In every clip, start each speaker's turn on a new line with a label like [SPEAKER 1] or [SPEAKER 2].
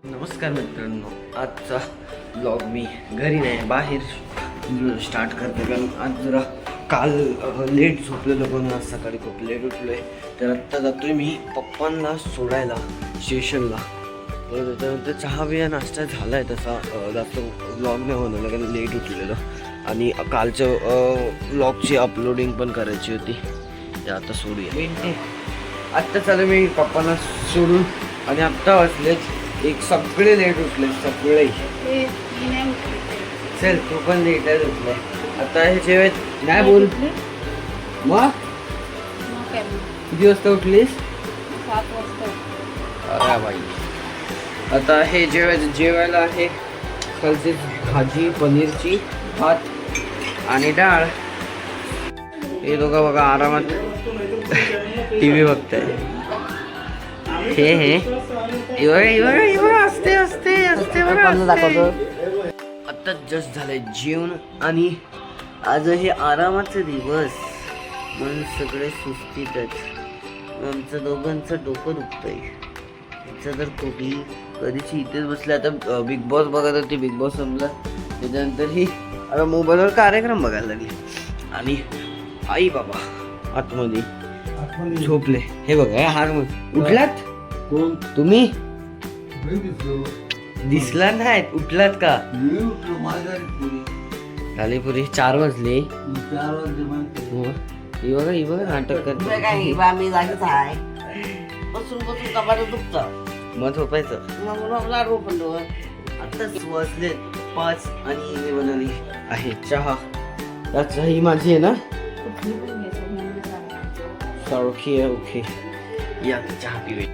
[SPEAKER 1] नमस्कार मित्रांनो, आजचा ब्लॉग मी घरी नाही बाहेर स्टार्ट करते, कारण आज जरा काल लेट झोपलेलो पण आज सकाळी खूप लेट उठलो आहे. तर आत्ता जातोय मी पप्पांना सोडायला स्टेशनला. तर त्याच्यानंतर चहा बिया नाश्ता झाला आहे, तसा जास्त ब्लॉग नाही होणार कारण लेट उठलेलो. आणि कालचं ब्लॉगची अपलोडिंग पण करायची होती, ते आता सोडूया. आत्ता चालू मी पप्पांना सोडून आणि आत्ता वाजलेच एक सगळे लेट उठले सगळे. चल तू पण लेटच उठले. आता हे जेवत नाही बोल मग किती वाजता उठलीस?
[SPEAKER 2] 7 वाजता.
[SPEAKER 1] अरे बाई, आता हे जेवायला आहे खालची भाजी पनीरची, भात आणि डाळ. हे दोघं बघा आरामात टी व्ही बघताय. हे असते आता जस्ट झालंय जेवण आणि आज हे आरामाचे दिवस म्हणून सगळे सुस्तीतच. आमचं दोघांचं डोकं दुखतंय. तिचं तर कधीची इथेच बसले. आता बिग बॉस बघत होती, बिग बॉस संपला त्याच्यानंतर ही आता मोबाईलवर कार्यक्रम बघायला लागली. आणि आई बाबा आतमध्ये झोपले. हे बघा हार उठलात तुम्ही? दिसला नाही, उठलात का? झाली पुरी 4 वाजले. ही बघा नाटक करते. मग झोपायचं. आताच वाजले 5 आणि हे बनवली आहे चहा. त्याचा ही माझी आहे ना, सारखी आहे. ओके या चहा पिऊया.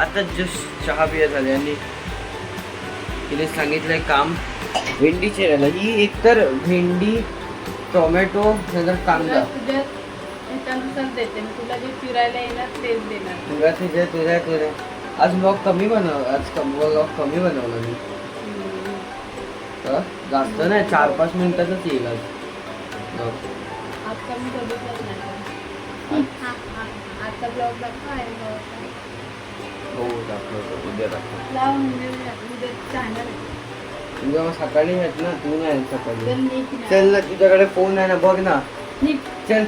[SPEAKER 1] आता जस्ट चहा पिया झाले आणि तिने सांगितलंय काम भेंडी चिरायला. ही एकतर भेंडी, टोमॅटो, नंतर कांदा
[SPEAKER 2] देते. तुला जे चिरायला येणार तेच देणार.
[SPEAKER 1] तुझ्या आज ब्लॉग कमी बनव. आज ब्लॉग कमी बनवला मी. जास्त नाही, 4-5 मिनिटातच येईल आज ब्लॉग.
[SPEAKER 2] आजचा मी बघितलंच नाही. आजचा ब्लॉग दाखवा.
[SPEAKER 1] हो दाखवतो, उद्या दाखवतो. उद्या मग सकाळी आहेत ना, तू नाही सकाळी. चल ना, तुझ्याकडे फोन आहे ना, बघ ना. चल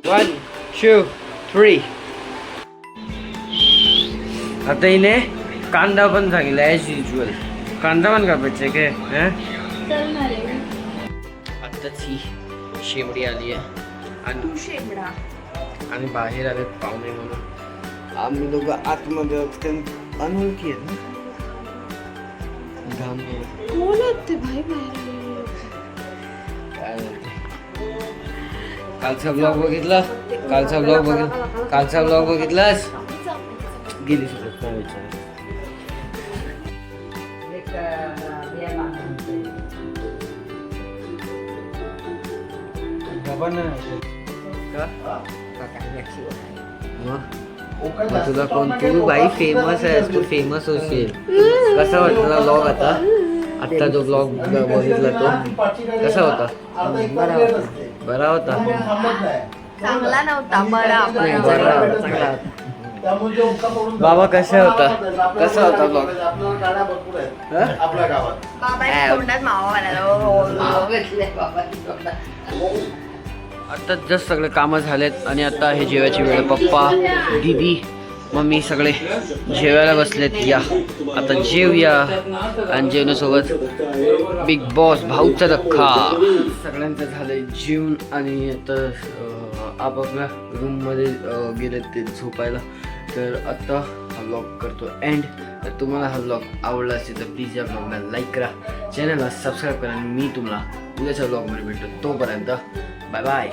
[SPEAKER 1] 1 2 3. आता हिने कांदा पण सांगितला ॲज युजल. कांदा पण कापायचे काय? आत्ताच ही शेवडी आली आहे आणि बाहेर आले पाहुणे म्हणून. आम्ही दोघं आतमध्ये अनोळखी आहेत ना. घाम काय कालचा ब्लॉग बघितला? कालचा ब्लॉग बघितलास? गेली सोबत काय विचार. तुला कोण? तू बाई फेमस आहेस, तू फेमस होशील. कसा वाटला ब्लॉग? आता जो ब्लॉग बघितला तो कसा होता? बरा होता.
[SPEAKER 2] चांगला नव्हता, बरा.
[SPEAKER 1] बाबा कसा होता ब्लॉग? आता जस्ट सगळे कामं झालेत आणि आता हे जेवायची वेळ. पप्पा, दीदी, मम्मी सगळे जेवायला बसलेत. या आता जेवूया. आणि जेवणासोबत बिग बॉस भाऊचा धक्का. सगळ्यांचं झालंय जेवण आणि आता आपापल्या रूममध्ये गेलेत ते झोपायला. तर आता हा ब्लॉग करतो एंड. तर तुम्हाला हा ब्लॉग आवडला असेल तर प्लीज या ब्लॉगला लाईक करा, चॅनलला सबस्क्राईब करा. आणि मी तुम्हाला उद्याच्या ब्लॉगमध्ये भेटतो. तोपर्यंत बाय बाय.